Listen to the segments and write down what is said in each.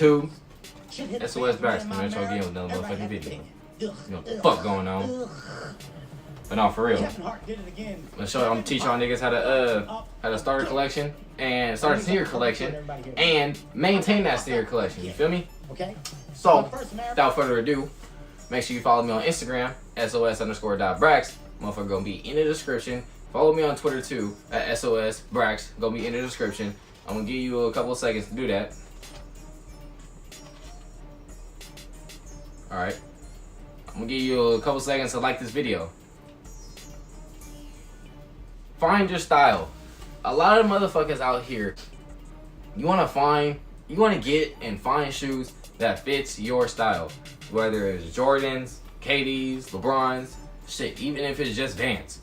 YouTube. SOS Bracks coming at you again with another motherfucking video. You know what the fuck going on? But no, for real. I'm gonna teach y'all niggas how to start a collection and start a sneaker collection and maintain that sneaker collection. You feel me? Okay. So, without further ado, make sure you follow me on Instagram, sos_.bracks. Motherfucker gonna be in the description. Follow me on Twitter too, at @SOSBracks. Gonna be in the description. I'm gonna give you a couple of seconds to do that. Alright. I'm gonna give you a couple seconds to like this video. Find your style. A lot of motherfuckers out here, you wanna get and find shoes that fits your style. Whether it's Jordans, KDs, LeBrons, shit, even if it's just Vans.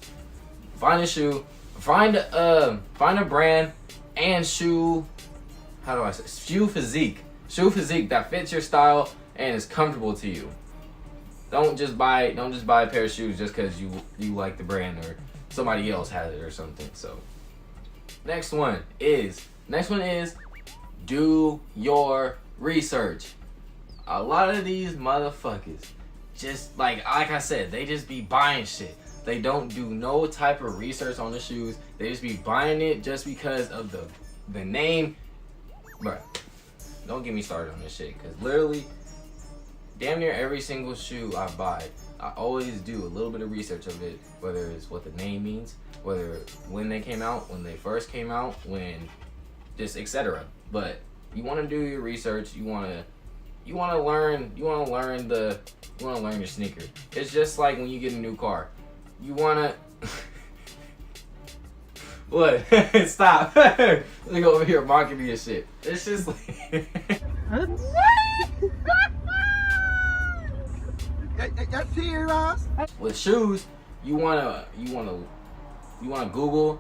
Find a shoe, find a brand and shoe physique that fits your style and is comfortable to you. Don't just buy a pair of shoes just because you like the brand or somebody else has it or something. So next one is do your research. A lot of these motherfuckers just like I said, they just be buying shit. They don't do no type of research on the shoes. They just be buying it just because of the name. But don't get me started on this shit, because literally damn near every single shoe I buy, I always do a little bit of research of it, whether it's what the name means, whether when they came out, when they first came out, when just etc. But you want to do your research. You want to learn your sneaker. It's just like when you get a new car. You want to what? Stop. Look over here mocking me and shit. It's just like with shoes, you wanna Google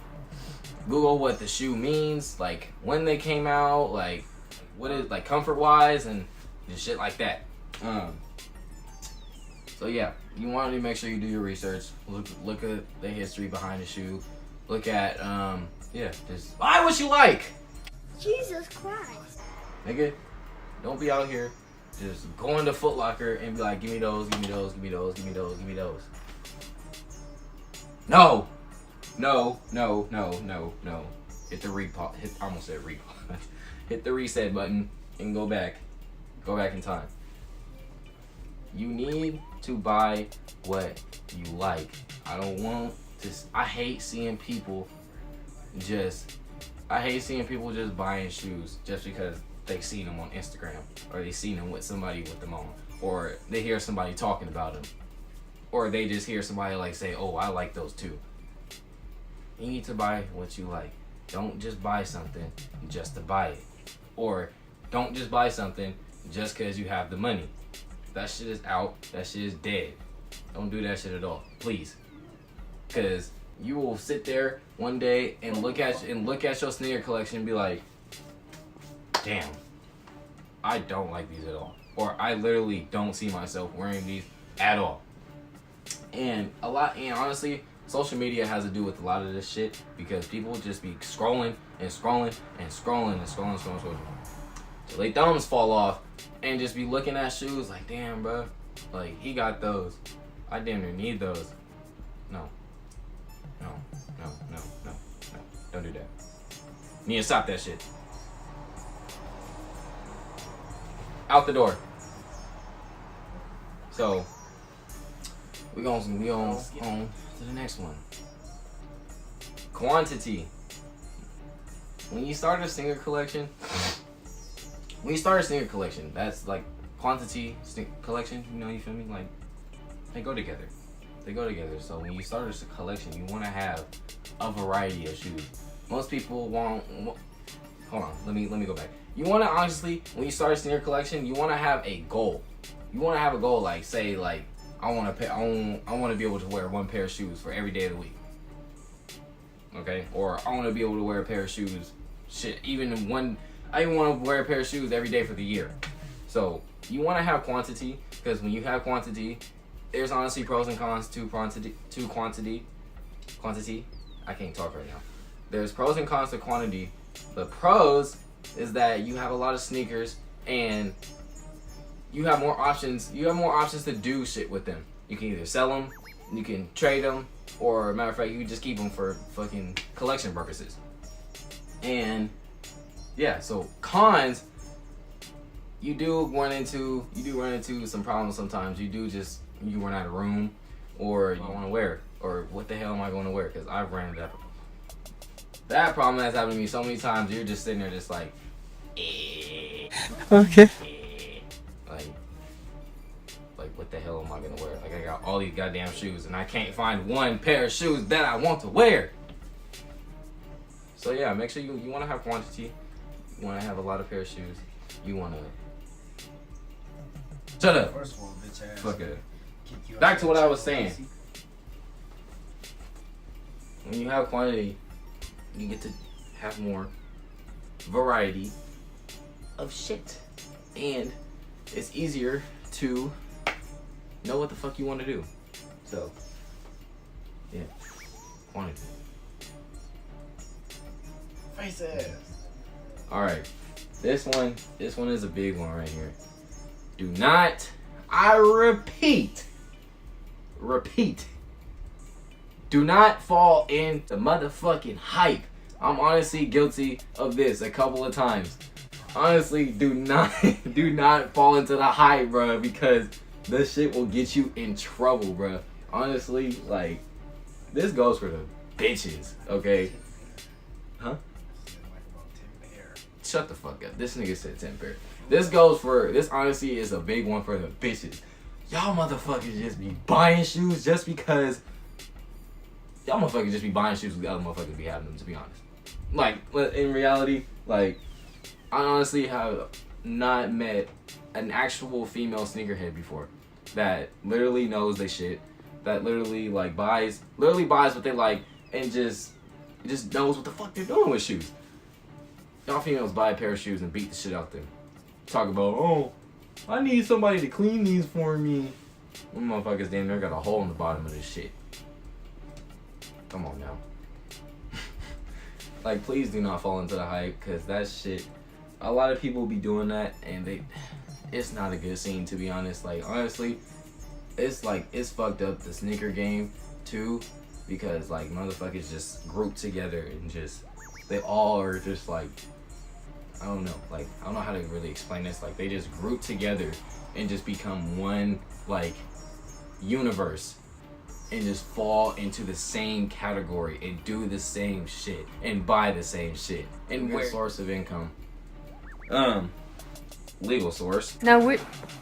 what the shoe means, like when they came out, like what is like comfort wise and shit like that. So yeah, you want to make sure you do your research. Look at the history behind the shoe. Look at just buy what you like. Jesus Christ. Nigga, don't be out here just going to Foot Locker and be like, give me those, give me those, give me those, give me those, give me those. No. Hit the I almost said repause. Hit the reset button and go back in time. You need to buy what you like. I hate seeing people just buying shoes just because they seen them on Instagram or they seen them with somebody with them on, or they hear somebody talking about them, or they just hear somebody like say, oh, I like those too. You need to buy what you like. Don't just buy something just to buy it, or don't just buy something just because you have the money. That shit is out. That shit is dead. Don't do that shit at all, please. Cause you will sit there one day and look at your sneaker collection and be like, damn, I don't like these at all, or I literally don't see myself wearing these at all. And honestly, social media has to do with a lot of this shit, because people just be scrolling till their thumbs fall off and just be looking at shoes like, damn, bro, like he got those. I damn near need those. No. Don't do that. You need to stop that shit. Out the door. So we on to the next one. Quantity. When you start a sneaker collection, that's like quantity collection. You feel me? Like they go together. So when you start a collection, you want to have a variety of shoes. Most people want. Hold on. Let me go back. You want to honestly, when you start a sneaker collection, you want to have a goal. You want to have a goal, like say, like I want to be able to wear one pair of shoes for every day of the week. Okay, or I want to be able to wear a pair of shoes. I even want to wear a pair of shoes every day for the year. So you want to have quantity, because when you have quantity, there's honestly pros and cons to quantity. I can't talk right now. There's pros and cons to quantity. The pros is that you have a lot of sneakers and you have more options. You have more options to do shit with them. You can either sell them, you can trade them, or matter of fact, you can just keep them for fucking collection purposes. And yeah, so cons, you do run into some problems sometimes. You run out of room, or you want to wear, or what the hell am I going to wear? Because I've ran into that problem has happened to me so many times. You're just sitting there, just like, Okay. like what the hell am I gonna wear? Like I got all these goddamn shoes, and I can't find one pair of shoes that I want to wear. So yeah, make sure you want to have quantity. You want to have a lot of pair of shoes. You want to. Shut up. First of all, bitch ass. Fuck it. Kick you Back out to what your I was chair, saying. pussy. When you have quantity, you get to have more variety of shit, and it's easier to know what the fuck you want to do. So yeah, quantity. Face ass. All right, this one is a big one right here. Do not, I repeat, do not fall into motherfucking hype. I'm honestly guilty of this a couple of times. Honestly, do not fall into the hype, bro, because this shit will get you in trouble, bro. Honestly, like, this goes for the bitches, okay? Huh? Shut the fuck up. This nigga said 10 pair. This honestly is a big one for the bitches. Y'all motherfuckers just be buying shoes just because y'all motherfuckers just be buying shoes with the other motherfuckers be having them, to be honest. Like, in reality, like, I honestly have not met an actual female sneakerhead before that literally knows they shit, that literally like buys what they like, and just knows what the fuck they're doing with shoes. Y'all females buy a pair of shoes and beat the shit out them. Talk about, oh, I need somebody to clean these for me. Them motherfuckers damn near got a hole in the bottom of this shit. Come on now. Like, please do not fall into the hype, because that shit, a lot of people be doing that, and it's not a good scene, to be honest. Like, honestly, it's fucked up, the sneaker game too, because like motherfuckers just group together and they all are just like, I don't know how to really explain this. Like, they just group together and just become one like universe and just fall into the same category and do the same shit and buy the same shit and wear source of income. Legal source. No,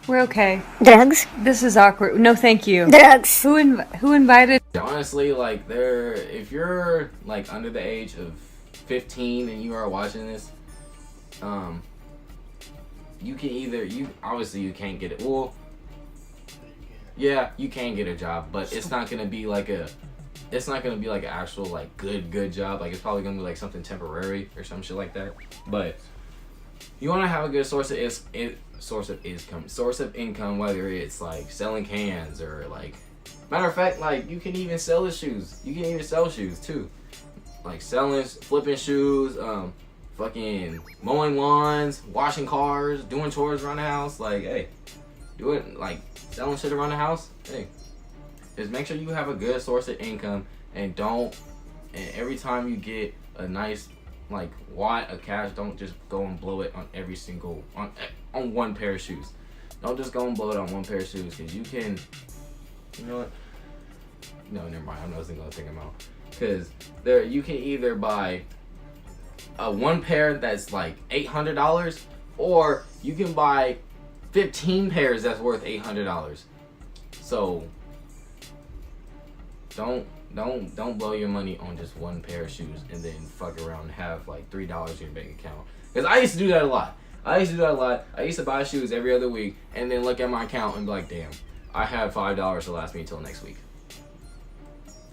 we're okay. Drugs. This is awkward. No, thank you. Drugs. Who invited? Honestly, like, if you're like under the age of 15 and you are watching this, you can you can't get it. Well, yeah, you can get a job, but it's not gonna be like an actual like good job. Like, it's probably gonna be like something temporary or some shit like that. But you want to have a good source of income, whether it's like selling cans or like, matter of fact, like, you can even sell the shoes. You can even sell shoes too, like flipping shoes, fucking mowing lawns, washing cars, doing chores around the house. Like, hey, do it, like selling shit around the house. Hey, just make sure you have a good source of income, and every time you get a nice like wad of cash, don't just go and blow it on one pair of shoes. Don't just go and blow it on one pair of shoes, because you can, you know what? No, never mind. I wasn't gonna think about, because you can either buy a one pair that's like $800, or you can buy 15 pairs that's worth $800. So don't blow your money on just one pair of shoes and then fuck around and have like $3 in your bank account. Because I used to do that a lot. I used to buy shoes every other week and then look at my account and be like, damn, I have $5 to last me until next week.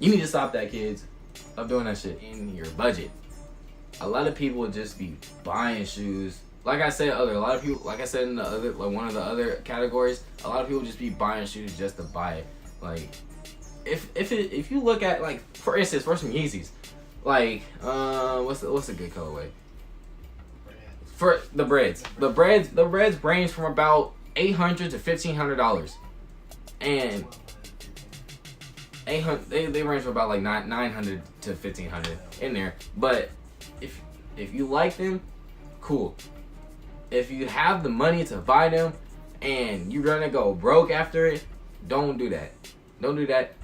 You need to stop that, kids. Stop doing that shit in your budget. A lot of people just be buying shoes. Like I said in the other, like one of the other categories, a lot of people just be buying shoes just to buy it. Like, if you look at, like, for instance, for some Yeezys, like, what's a good colorway? For the breads. The breads range from about $800 to $1,500. And 800 they range from about like 900 to 1,500 in there. But if you like them, cool. If you have the money to buy them and you're gonna go broke after it, don't do that. Don't do that.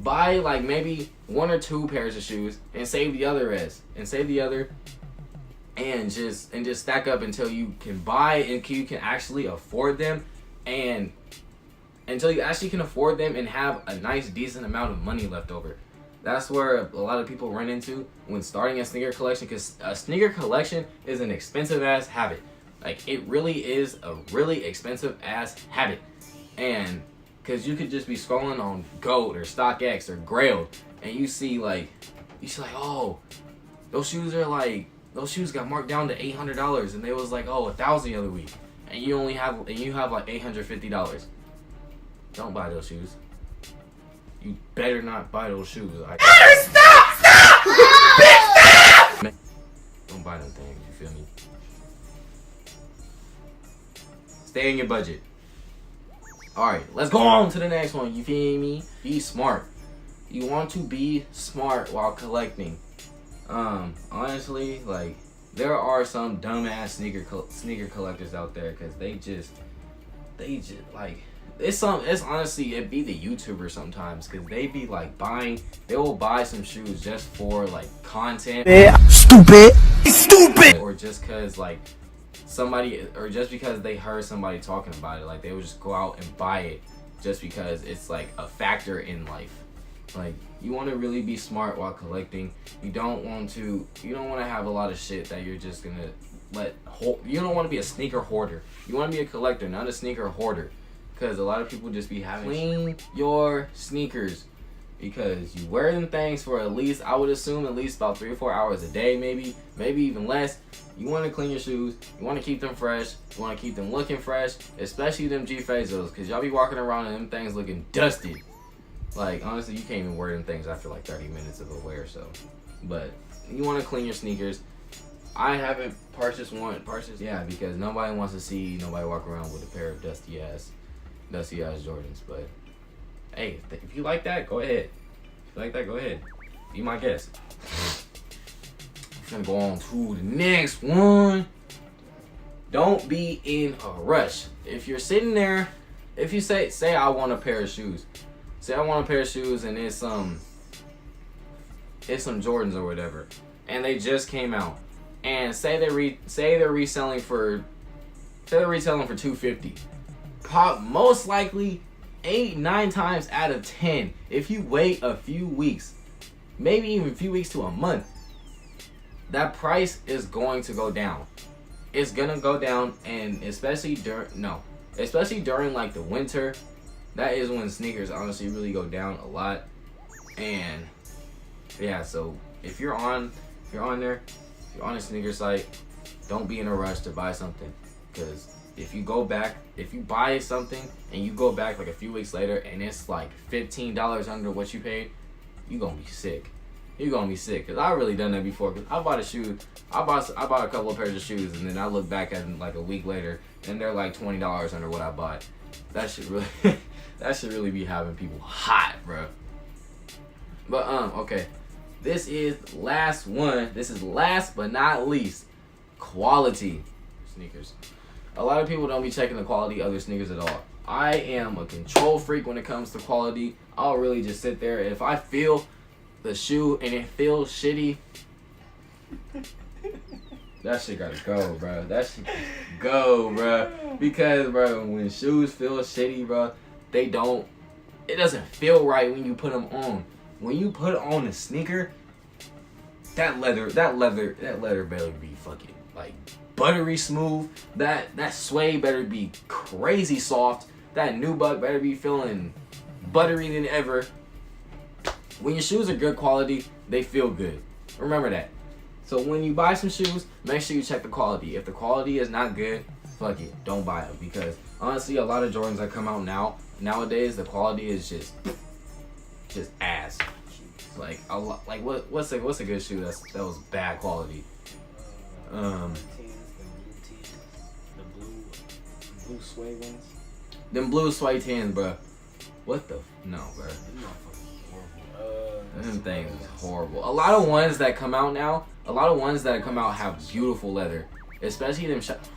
Buy like maybe 1 or 2 pairs of shoes and save the other rest. And save the other and just stack up until you can buy and you can actually afford them, and until you actually can afford them and have a nice decent amount of money left over. That's where a lot of people run into when starting a sneaker collection, because a sneaker collection is an expensive ass habit. Like, it really is a really expensive ass habit. And because you could just be scrolling on GOAT or StockX or Grailed and you see like, oh, those shoes got marked down to $800 and they was like, oh, $1,000 the other week, and you have like $850. Don't buy those shoes. You better not buy those shoes. Stop! Don't buy them things. You feel me? Stay in your budget. All right, let's go on to the next one. You feel me? Be smart. You want to be smart while collecting. Honestly, like, there are some dumbass sneaker collectors out there, because they just like, it's honestly, it be the YouTubers sometimes, because they be like they will buy some shoes just for like content. Stupid. Or just cause like somebody, or just because they heard somebody talking about it, like they would just go out and buy it just because it's like a factor in life. Like, you want to really be smart while collecting. You don't want to have a lot of shit that you're just gonna you don't want to be a sneaker hoarder. You want to be a collector, not a sneaker hoarder. Because a lot of people just be having clean your sneakers, because you wear them things for at least, I would assume, at least about 3 or 4 hours a day, maybe even less. You want to clean your shoes. You want to keep them fresh. You want to keep them looking fresh, especially them G Fazos, because y'all be walking around and them things looking dusty. Like, honestly, you can't even wear them things after like 30 minutes of a wear. So, but you want to clean your sneakers. I haven't purchased yeah, because nobody wants to see nobody walk around with a pair of dusty ass Jordans. But hey, if you like that, go ahead. If you like that, go ahead. Be my guest. I'm gonna go on to the next one. Don't be in a rush. If you're sitting there, if you say I want a pair of shoes. Say I want a pair of shoes and it's some Jordans or whatever, and they just came out, and say they're retailing for $250. Most likely 8-9 times out of 10, if you wait a few weeks, maybe even a few weeks to a month, that price is going to go down. It's gonna go down, and especially during like the winter. That is when sneakers honestly really go down a lot. And yeah, so if you're on a sneaker site, don't be in a rush to buy something, because if you buy something and you go back like a few weeks later and it's like $15 under what you paid, you're gonna be sick. Because I've really done that before. Because I bought a couple of pairs of shoes, and then I look back at them like a week later and they're like $20 under what I bought. That should really be having people hot, bro. But okay, this is last one. This is last but not least, quality sneakers. A lot of people don't be checking the quality of other sneakers at all. I am a control freak when it comes to quality. I'll really just sit there. If I feel the shoe and it feels shitty, that shit gotta go, bro. That shit gotta go, bro. Because, bro, when shoes feel shitty, bro, it doesn't feel right when you put them on. When you put on a sneaker, that leather better be fucking like buttery smooth. That suede better be crazy soft. That nubuck better be feeling buttery than ever. When your shoes are good quality, they feel good. Remember that. So when you buy some shoes, make sure you check the quality. If the quality is not good, fuck it, don't buy them. Because honestly, a lot of Jordans that come out nowadays, the quality is just ass. Like a lot. Like what's a good shoe that was bad quality? blue suede ones. Them blue suede tans, bro. What the? No, bro. Them motherfuckers horrible. Them things is horrible. A lot of ones that come out now, have beautiful leather, especially them shattered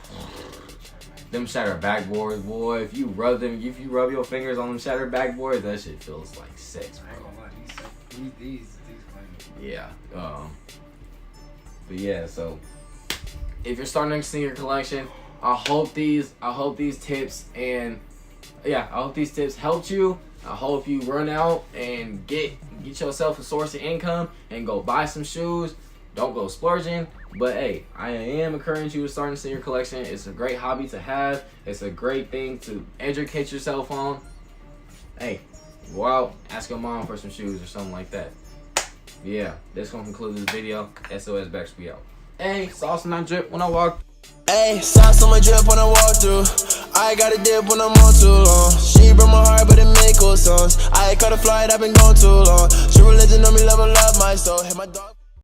backboards, boy. If you rub your fingers on them shattered backboards, that shit feels like sex, I ain't bro. gonna lie, these claims. Yeah. But yeah, so if you're starting a sneaker collection, I hope these tips helped you. I hope you run out and get yourself a source of income and go buy some shoes. Don't go splurging. But hey, I am encouraging you to start a sneaker collection. It's a great hobby to have. It's a great thing to educate yourself on. Hey, go out, ask your mom for some shoes or something like that. Yeah, that's gonna conclude this video. SOS Backstreet out. Hey, sauce and I drip when I walk. Hey, sauce on my drip when I walk through. I got a dip when I'm on too long. She broke my heart, but it make cool songs. I caught a flight, I've been gone too long. She religion on me, level up my soul. Hit my dog.